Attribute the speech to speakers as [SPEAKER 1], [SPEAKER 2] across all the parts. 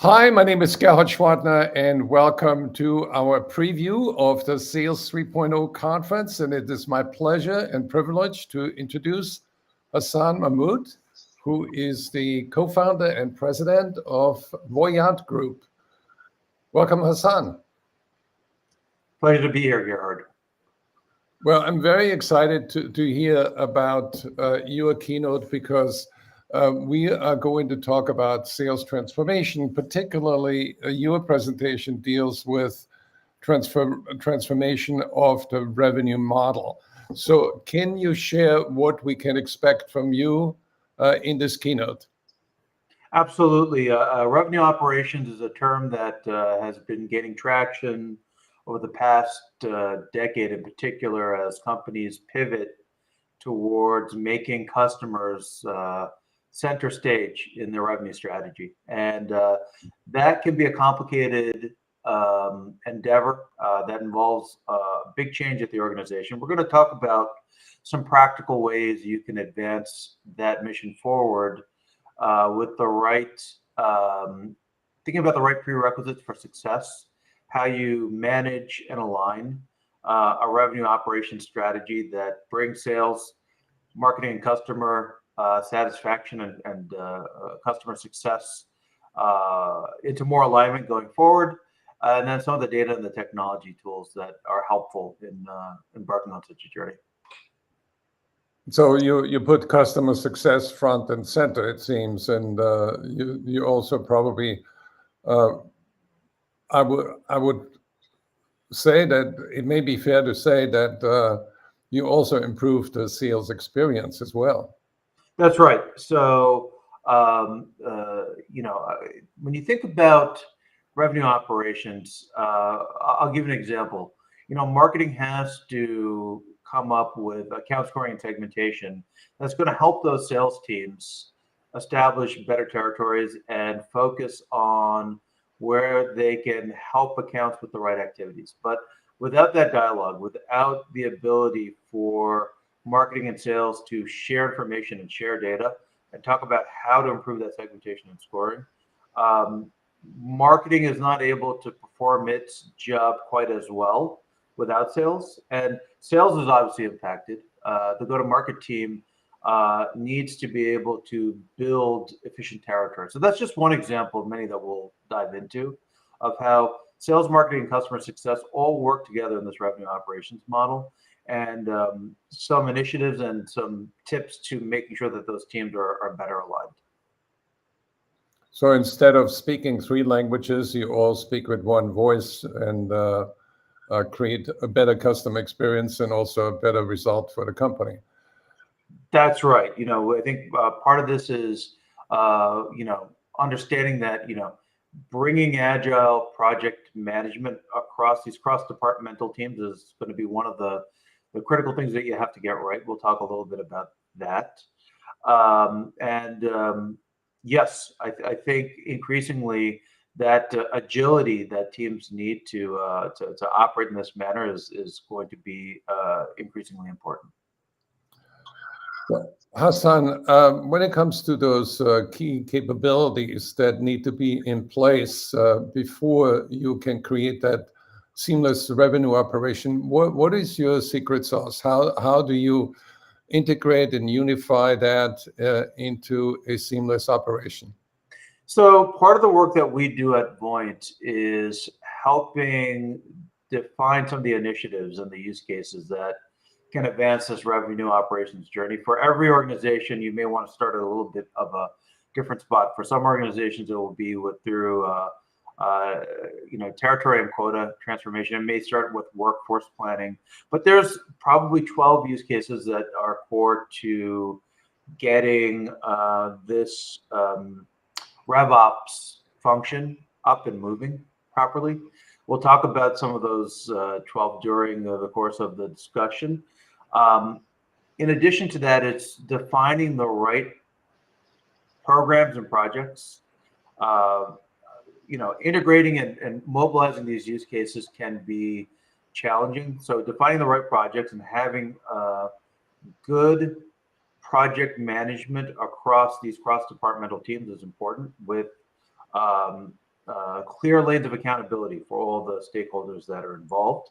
[SPEAKER 1] Hi, my name is Gerhard Schwartner, and welcome to our preview of the Sales 3.0 conference. And it is my pleasure and privilege to introduce Hassan Mahmood, who is the co-founder and president of Voiant Group. Welcome, Hassan.
[SPEAKER 2] Pleasure to be here, Gerhard.
[SPEAKER 1] Well, I'm very excited to hear about your keynote because we are going to talk about sales transformation. Particularly, your presentation deals with transformation of the revenue model. So can you share what we can expect from you in this keynote?
[SPEAKER 2] Absolutely. Revenue operations is a term that has been gaining traction over the past decade, in particular, as companies pivot towards making customers center stage in their revenue strategy. And that can be a complicated endeavor that involves a big change at the organization. We're going to talk about some practical ways you can advance that mission forward with the right, thinking about the right prerequisites for success, how you manage and align a revenue operations strategy that brings sales, marketing, and customer satisfaction and customer success into more alignment going forward. And then some of the data and the technology tools that are helpful in embarking on such a journey.
[SPEAKER 1] So you put customer success front and center, it seems, and you also probably I would say that it may be fair to say that you also improved the sales experience as well.
[SPEAKER 2] That's right. So when you think about revenue operations, I'll give an example. Marketing has to come up with account scoring and segmentation that's going to help those sales teams establish better territories and focus on where they can help accounts with the right activities. But without that dialogue, without the ability for marketing and sales to share information and share data and talk about how to improve that segmentation and scoring, marketing is not able to perform its job quite as well without sales. And sales is obviously impacted. The go-to-market team needs to be able to build efficient territory. So that's just one example of many that we'll dive into of how sales, marketing, and customer success all work together in this revenue operations model, and some initiatives and some tips to making sure that those teams are better aligned.
[SPEAKER 1] So instead of speaking three languages, you all speak with one voice and create a better customer experience and also a better result for the company.
[SPEAKER 2] That's right. I think part of this is, understanding that, bringing agile project management across these cross-departmental teams is going to be one of the critical things that you have to get right. We'll talk a little bit about that. Yes, I think increasingly that agility that teams need to operate in this manner is going to be increasingly important.
[SPEAKER 1] Hassan, when it comes to those key capabilities that need to be in place before you can create that seamless revenue operation, what is your secret sauce? How do you integrate and unify that into a seamless operation?
[SPEAKER 2] So part of the work that we do at Voiant is helping define some of the initiatives and the use cases that can advance this revenue operations journey. For every organization, you may want to start at a little bit of a different spot. For some organizations, it will be through territory and quota transformation. It may start with workforce planning, but there's probably 12 use cases that are core to getting this RevOps function up and moving properly. We'll talk about some of those 12 during the course of the discussion. In addition to that, it's defining the right programs and projects. Integrating and mobilizing these use cases can be challenging. So defining the right projects and having good project management across these cross-departmental teams is important, with clear lanes of accountability for all the stakeholders that are involved.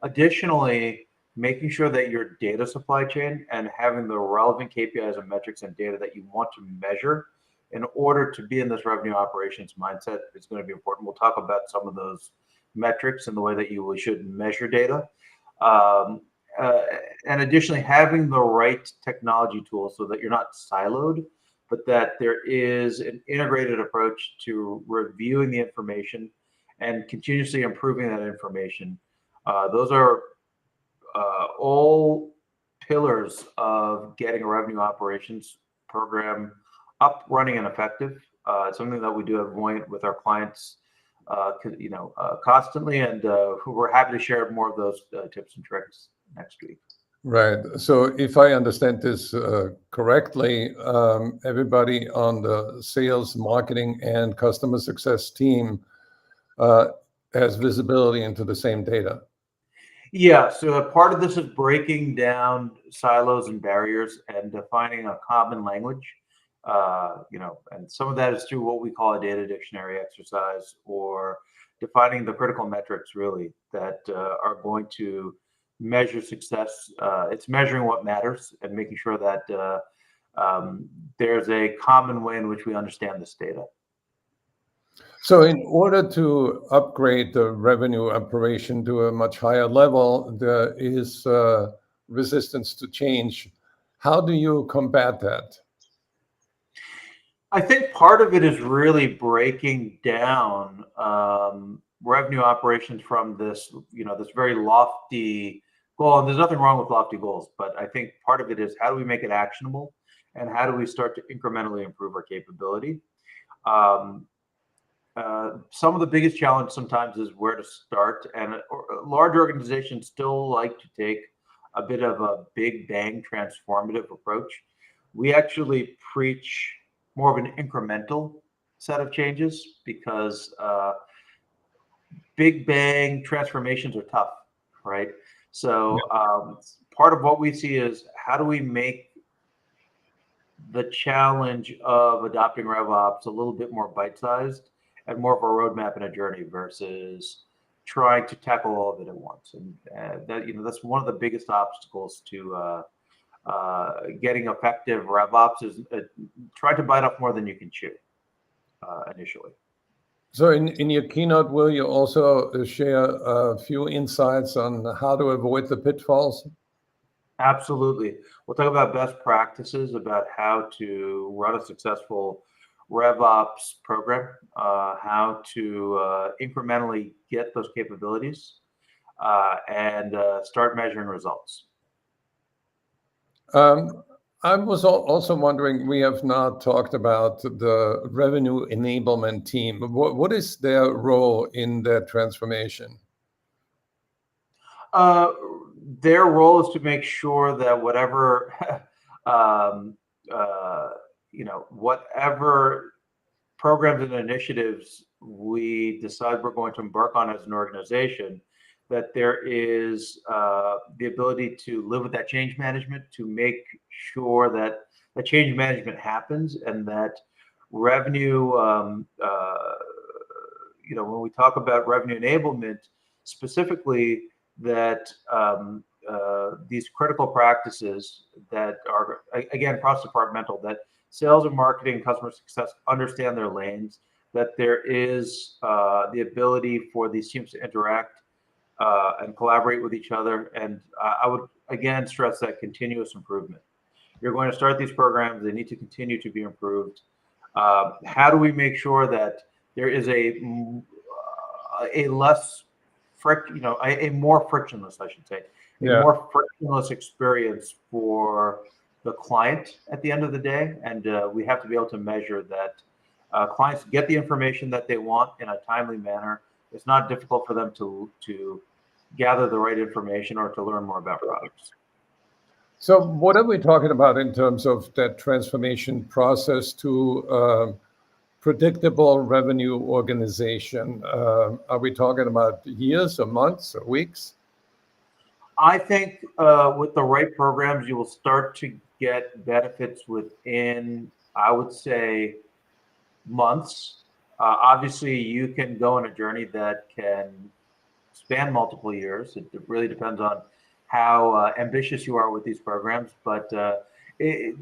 [SPEAKER 2] Additionally, making sure that your data supply chain and having the relevant KPIs and metrics and data that you want to measure in order to be in this revenue operations mindset is going to be important. We'll talk about some of those metrics and the way that you should measure data. And additionally, having the right technology tools so that you're not siloed, but that there is an integrated approach to reviewing the information and continuously improving that information. Those are all pillars of getting a revenue operations program up, running, and effective. It's something that we do at Voiant with our clients, constantly, and we're happy to share more of those tips and tricks next week.
[SPEAKER 1] Right. So if I understand this correctly, everybody on the sales, marketing, and customer success team has visibility into the same data.
[SPEAKER 2] Yeah, so a part of this is breaking down silos and barriers and defining a common language. And some of that is through what we call a data dictionary exercise, or defining the critical metrics really that are going to measure success. It's measuring what matters and making sure that there's a common way in which we understand this data.
[SPEAKER 1] So in order to upgrade the revenue operation to a much higher level, there is resistance to change. How do you combat that?
[SPEAKER 2] I think part of it is really breaking down revenue operations from this, this very lofty goal. And there's nothing wrong with lofty goals, but I think part of it is how do we make it actionable, and how do we start to incrementally improve our capability? Some of the biggest challenge sometimes is where to start, and large organizations still like to take a bit of a big bang transformative approach. We actually preach more of an incremental set of changes because big bang transformations are tough, right? So part of what we see is how do we make the challenge of adopting RevOps a little bit more bite-sized and more of a roadmap and a journey versus trying to tackle all of it at once. And that's one of the biggest obstacles to getting effective RevOps is try to bite off more than you can chew initially.
[SPEAKER 1] So in your keynote, will you also share a few insights on how to avoid the pitfalls?
[SPEAKER 2] Absolutely. We'll talk about best practices about how to run a successful RevOps program, how to incrementally get those capabilities, and start measuring results.
[SPEAKER 1] I was also wondering, we have not talked about the revenue enablement team. What is their role in that transformation?
[SPEAKER 2] Their role is to make sure that whatever whatever programs and initiatives we decide we're going to embark on as an organization, that there is the ability to live with that change management, to make sure that the change management happens, and that revenue, when we talk about revenue enablement, specifically that these critical practices that are, again, cross-departmental, that sales and marketing and customer success understand their lanes, that there is the ability for these teams to interact and collaborate with each other. And I would, again, stress that continuous improvement. You're going to start these programs, they need to continue to be improved. How do we make sure that there is a less a more frictionless, I should say, more frictionless experience for the client at the end of the day. And we have to be able to measure that clients get the information that they want in a timely manner. It's not difficult for them to gather the right information or to learn more about products.
[SPEAKER 1] So what are we talking about in terms of that transformation process to predictable revenue organization? Are we talking about years or months or weeks?
[SPEAKER 2] I think with the right programs, you will start to get benefits within, I would say, months. Obviously, you can go on a journey that can span multiple years. It really depends on how ambitious you are with these programs, but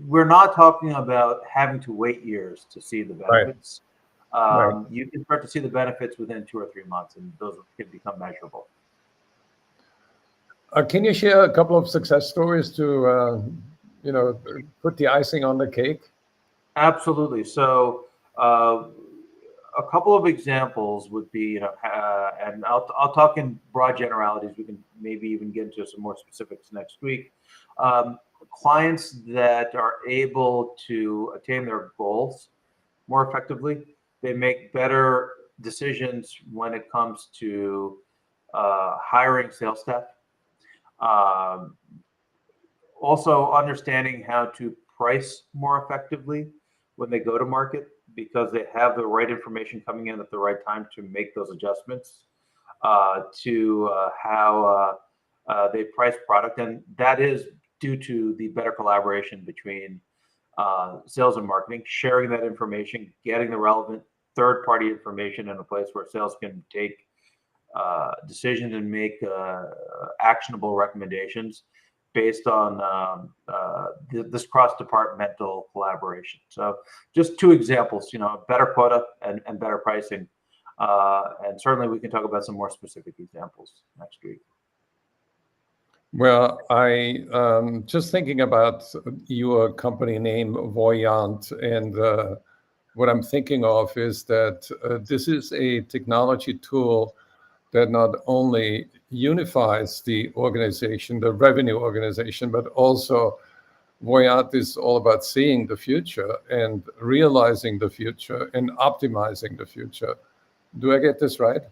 [SPEAKER 2] we're not talking about having to wait years to see the
[SPEAKER 1] Right.
[SPEAKER 2] benefits.
[SPEAKER 1] Right.
[SPEAKER 2] You can start to see the benefits within 2 or 3 months, and those can become measurable.
[SPEAKER 1] Can you share a couple of success stories to, put the icing on the cake?
[SPEAKER 2] Absolutely. So, a couple of examples would be, and I'll talk in broad generalities. We can maybe even get into some more specifics next week. Clients that are able to attain their goals more effectively, they make better decisions when it comes to hiring sales staff. Um, Also, understanding how to price more effectively when they go to market because they have the right information coming in at the right time to make those adjustments to how they price product. And that is due to the better collaboration between sales and marketing, sharing that information, getting the relevant third party information in a place where sales can take decisions and make actionable recommendations based on this cross-departmental collaboration. So just two examples, better quota and better pricing. And certainly we can talk about some more specific examples next week.
[SPEAKER 1] Well, I just thinking about your company name, Voiant, and what I'm thinking of is that this is a technology tool that not only unifies the organization, the revenue organization, but also Voyant is all about seeing the future and realizing the future and optimizing the future. Do I get this right?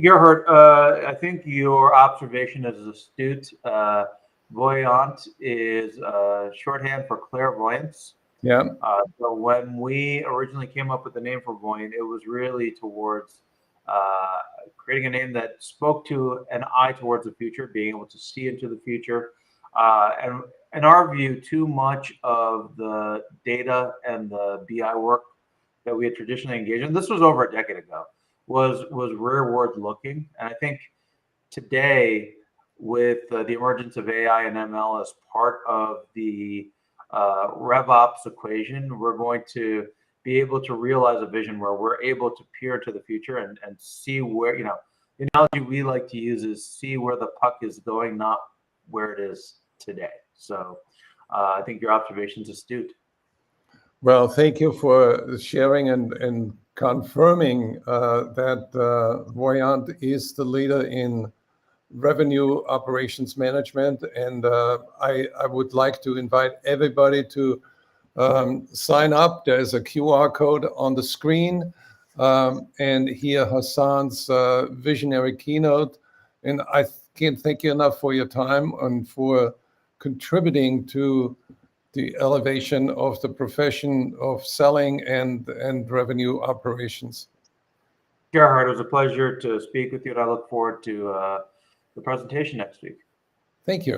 [SPEAKER 2] Gerhard, I think your observation is astute. Voyant is shorthand for clairvoyance.
[SPEAKER 1] Yeah.
[SPEAKER 2] So when we originally came up with the name for Voiant, it was really towards creating a name that spoke to an eye towards the future, being able to see into the future. And in our view, too much of the data and the BI work that we had traditionally engaged in, this was over a decade ago, was rearward looking. And I think today, with the emergence of AI and ML as part of the RevOps equation, we're going to be able to realize a vision where we're able to peer into the future and see where, the analogy we like to use is see where the puck is going, not where it is today. So I think your observation is astute.
[SPEAKER 1] Well, thank you for sharing and confirming that Voyant is the leader in revenue operations management. And I would like to invite everybody to sign up. There's a QR code on the screen and hear Hassan's visionary keynote. And I can't thank you enough for your time and for contributing to the elevation of the profession of selling and revenue operations.
[SPEAKER 2] Gerhard, it was a pleasure to speak with you, and I look forward to the presentation next week.
[SPEAKER 1] Thank you.